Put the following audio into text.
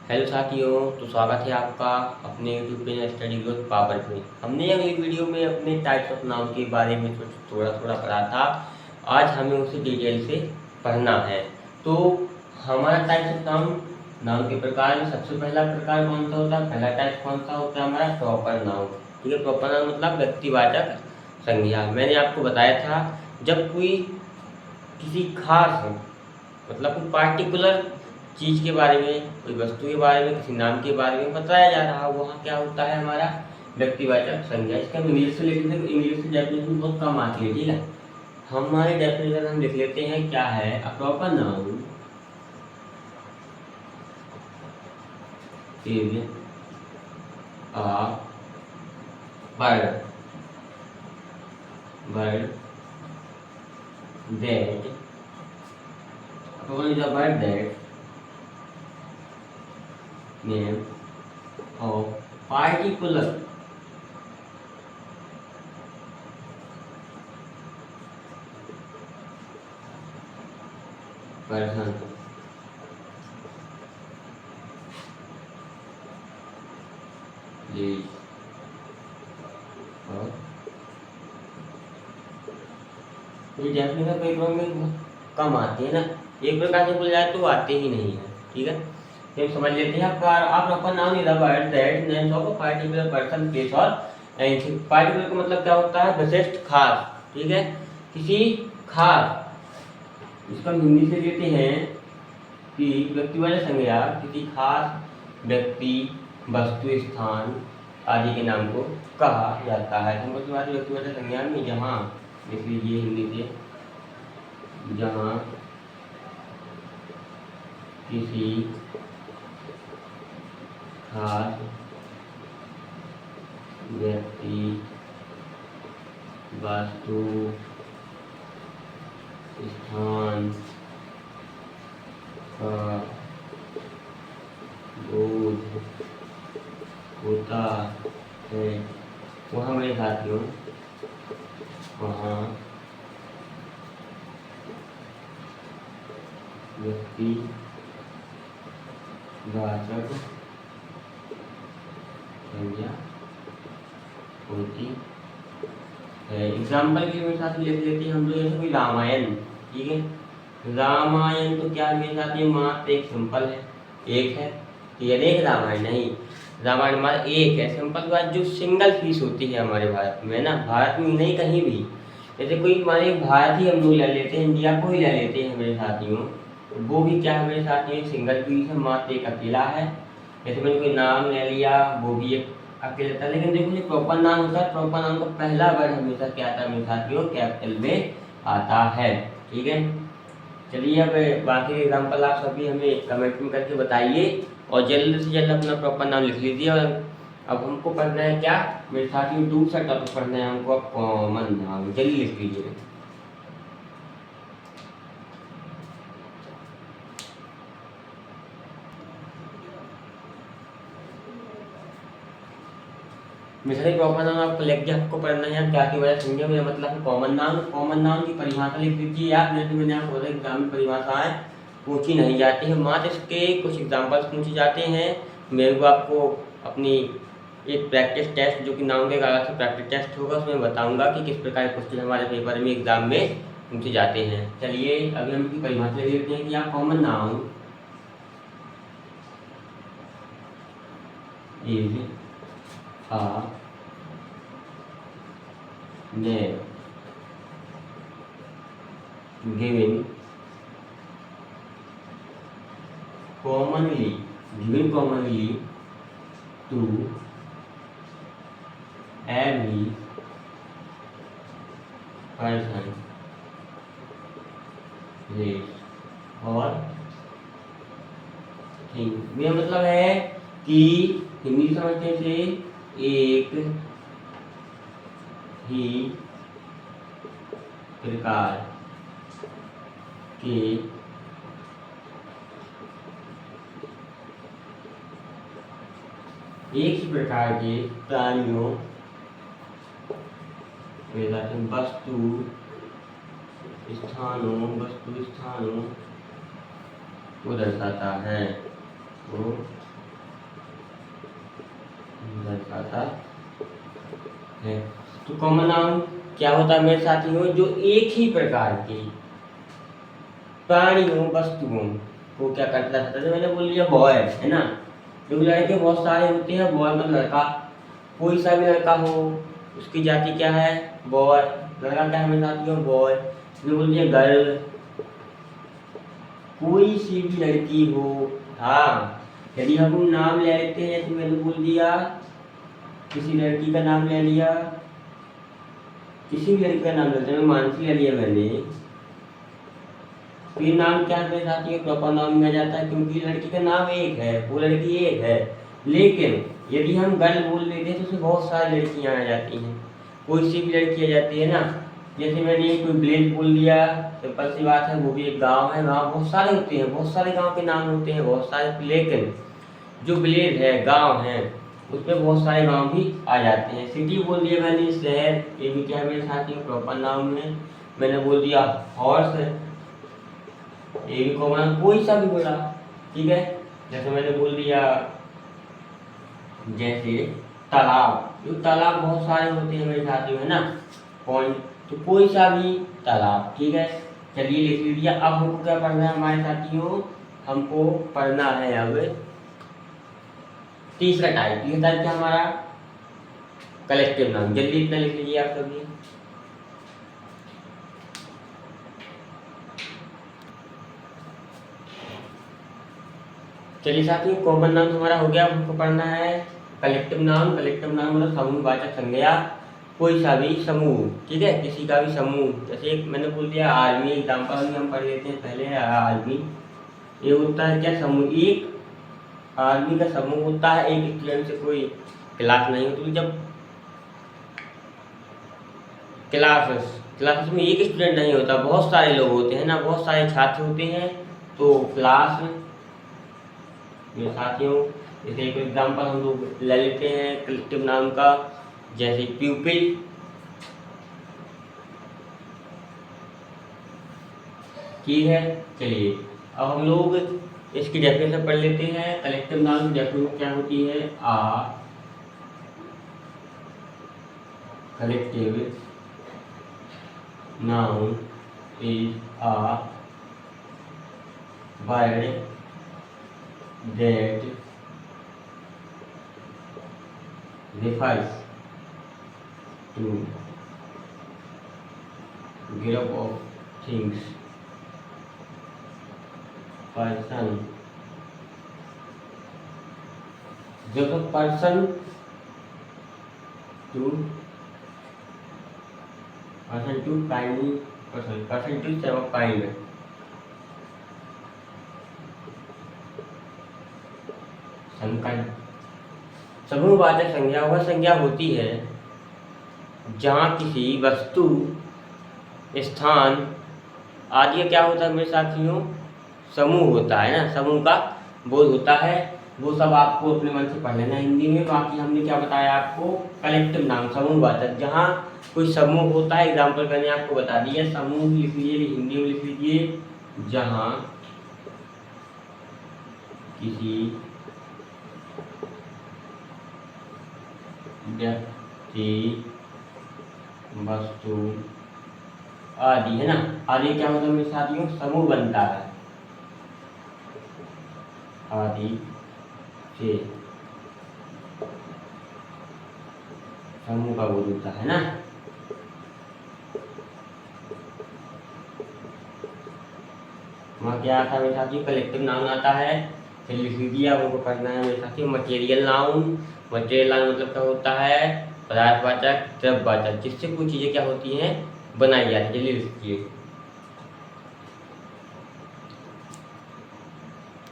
Hello साथियों, तो स्वागत है आपका अपने यूट्यूब पे स्टडी ग्रोथ पावर पे। हमने अगली वीडियो में अपने टाइप्स ऑफ नाउन के बारे में थोड़ा थोड़ा पढ़ा था। आज हमें उसे डिटेल से पढ़ना है। तो हमारा टाइप्स ऑफ नाउन, नाउन के प्रकार में सबसे पहला प्रकार कौन सा होता है? पहला टाइप कौन सा होता है हमारा? Proper noun. ठीक है, प्रॉपर नाउन मतलब व्यक्तिवाचक संज्ञा। मैंने आपको बताया था जब कोई किसी खास मतलब कोई पार्टिकुलर चीज़ के बारे में, कोई वस्तु के बारे में, किसी नाम के बारे में बताया जा रहा हो, वहाँ क्या होता है हमारा? व्यक्तिवाचक संज्ञा। इसका हम इंग्लिश से लिख लेते, इंग्लिश से डेफिनेशन बहुत कम आती है। ठीक है, हमारे डेफिनेशन हम लिख लेते हैं। क्या है? A proper noun is a word word that is a word that name of particular person is और ये डेफिनेशन पेपर में कम आती है ना, एक प्रकार से बोल जाए तो आते ही नहीं है। ठीक है, तो समझ लेते हैं। आप proper noun is a word that names of a particular person, place और एनीथिंग। पार्टिकुलर का मतलब क्या होता है? विशिष्ट, खास। ठीक है, किसी खास, इसको हम हिंदी से लेते हैं कि व्यक्तिवाचक संज्ञा किसी खास व्यक्ति, वस्तु, स्थान आदि के नाम को कहा जाता है। व्यक्तिवाचक संज्ञा में जहाँ, लिख लीजिए हिंदी से, जहाँ किसी खास व्यक्ति, वस्तु, स्थान का बोध होता है, वहाँ मेरे साथियों, वहाँ व्यक्तिवाचक संज्ञा होती है। एग्जाम्पल के मेरे साथ लिख लेते हैं हम लोग, जैसे कोई रामायण। ठीक है, रामायण तो क्या मेरे साथ ये मात्र एक सिंपल है, एक है। ठीक है, एक रामायण नहीं, रामायण हमारा एक है। सिंपल बात, जो सिंगल पीस होती है हमारे भारत में ना, भारत में नहीं कहीं भी। जैसे कोई हमारे भारत ही हम लोग ले लेते हैं, इंडिया को ही ले लेते हैं मेरे साथियों, तो वो भी क्या है मेरे साथियों? सिंगल पीस है, मात्र एक अकेला है। जैसे मैंने कोई नाम ले लिया, वो भी एक अकेले था। लेकिन देखो, जो प्रॉपर नाम होता है, प्रॉपर नाम का पहला वर्ड हमेशा क्या आता है मेरे साथियों? कैपिटल में आता है। ठीक है, चलिए अब बाकी एग्जाम्पल आप सभी हमें कमेंट में करके बताइए और जल्द से जल्द अपना प्रॉपर नाम लिख लीजिए। और अब हमको पढ़ना है क्या मेरे साथियों? दूसरा टॉपिक पढ़ना है हमको, अब कॉमन नाउन। जल्दी लिख लीजिए। मिसरी प्रॉपर नाउन आपको लिख के आपको पढ़ना है क्या की वजह समझे, मेरा मतलब है कॉमन नाउन। कॉमन नाउन की परिभाषा लिख दीजिए आप। मैंने आपको बोला एग्जाम में परिभाषाएं पूछी नहीं जाती है, मात्र इसके कुछ एग्जाम्पल्स पूछे जाते हैं। मेरे को आपको अपनी एक प्रैक्टिस टेस्ट, जो कि नाउन के कागज से प्रैक्टिस टेस्ट होगा, उसमें बताऊंगा कि किस प्रकार के क्वेश्चन हमारे पेपर में एग्जाम में पूछे जाते हैं। चलिए अभी हम इसकी परिभाषा लिख देते हैं कि आप common noun is a name given commonly to every person, place और thing। मेरा मतलब है कि हिंदी समझने से एक ही प्रकार के प्राणियों, वस्तु स्थानों को दर्शाता है। को दर्शाता है। तो कॉमन नाउन क्या होता है मेरे साथियों? जो एक ही प्रकार के प्राणियों वस्तुओं को क्या करता है? मैंने बोल दिया बॉय है ना, जो लड़के बहुत सारे होते हैं, बॉय मतलब लड़का, कोई सा भी लड़का हो उसकी जाति क्या है? बॉय। लड़का क्या है मेरे साथियों? बॉय। जो बोल दिया गर्ल, कोई सी भी लड़की हो। हाँ, यदि हम नाम ले लेते हैं तो मैंने बोल दिया किसी लड़की का नाम ले लिया, किसी भी लड़की का नाम लेते हैं, मानसी ले लिया मैंने, तो ये नाम क्या है साथियों? प्रॉपर नाम में आ जाता है, क्योंकि लड़की का नाम एक है, वो लड़की एक है। लेकिन यदि हम गर्ल बोल देते हैं तो उसमें बहुत सारी लड़कियां आ जाती हैं, कोई सी भी लड़की आ जाती है ना। जैसे मैंने कोई ब्लेज बोल दिया, सिंपल सी बात है, वो भी एक गांव है, गांव बहुत सारे होते हैं, बहुत सारे गांव के नाम होते हैं, बहुत सारे, लेकिन जो ब्लेज है, गांव है, उसमें बहुत सारे गांव भी आ जाते हैं। सिटी बोल दिया मैंने, शहर, ये भी क्या है मेरे साथियों? प्रॉपर नाउन में। मैंने बोल दिया हॉर्स, ये भी कॉमन, कोई सा भी बोला, ठीक है। जैसे मैंने बोल दिया, जैसे तालाब, जो तालाब बहुत सारे होते हैं मेरे साथियों, है ना, पॉइंट, तो कोई सा भी तालाब, ठीक है। चलिए लिख लीजिए। अब हमको क्या पढ़ना है हमारे साथियों? हमको पढ़ना है अब तीसरा टाइप। तीसरा टाइप क्या हमारा? Collective noun. जल्दी इतना लिख लीजिए आप सभी। चलिए साथियों, कॉमन नाउन हमारा हो गया। हमको पढ़ना है कलेक्टिव नाउन। कलेक्टिव नाउन मतलब समूहवाचक संज्ञा, कोई सा भी समूह, ठीक है, किसी का भी समूह। जैसे एक मैंने बोल दिया आर्मी, एग्जाम्पल हम पढ़ लेते हैं पहले। आर्मी ये होता है क्या? समूह। एक आर्मी का समूह होता है, एक स्टूडेंट से कोई क्लास नहीं होती। जब क्लासेस में एक स्टूडेंट नहीं होता, बहुत सारे लोग होते हैं ना, बहुत सारे छात्र होते हैं, तो क्लास मेरे साथियों, जैसे एक एग्जाम्पल हम लोग ले लेते हैं कलेक्टिव नाउन का, जैसे प्यूपिल, ठीक है। चलिए अब हम लोग इसकी डेफिनेशन पढ़ लेते हैं। कलेक्टिव नाउन की डेफिनेशन क्या होती है? Collective noun is a word that refers to group of things, person, जो तो person to kind, person to सब kind, समकालीन। समूहवाचक संज्ञा वह संज्ञा होती है जहाँ किसी वस्तु, स्थान आदि का क्या होता है मेरे साथियों? समूह होता है ना, समूह का बोध होता है। वो सब आपको अपने मन से पढ़ लेना हिंदी में। बाकी हमने क्या बताया आपको? कलेक्टिव नाउन, समूहवाचक, जहाँ कोई समूह होता है। एग्जाम्पल मैंने आपको बता दिया, समूह लिख लीजिए, हिंदी में लिख लीजिए, जहाँ किसी व्यक्ति, वस्तु आदि, है ना, आदि क्या होता है मेरे साथियों? समूह बनता है, आदि से समूह का बोध होता है ना। वहाँ क्या आता है मेरे साथियों? कलेक्टिव नाउन आता है। फिर लिख लीजिए, आपको पढ़ना है मेरे साथियों मटेरियल नाउन। मटेरियल नाउन मतलब क्या होता है? पदार्थवाचक, द्रव्यवाचक, जिससे कुछ चीज़ें क्या होती हैं? बनाई जाती है। जल्दी लिखिए।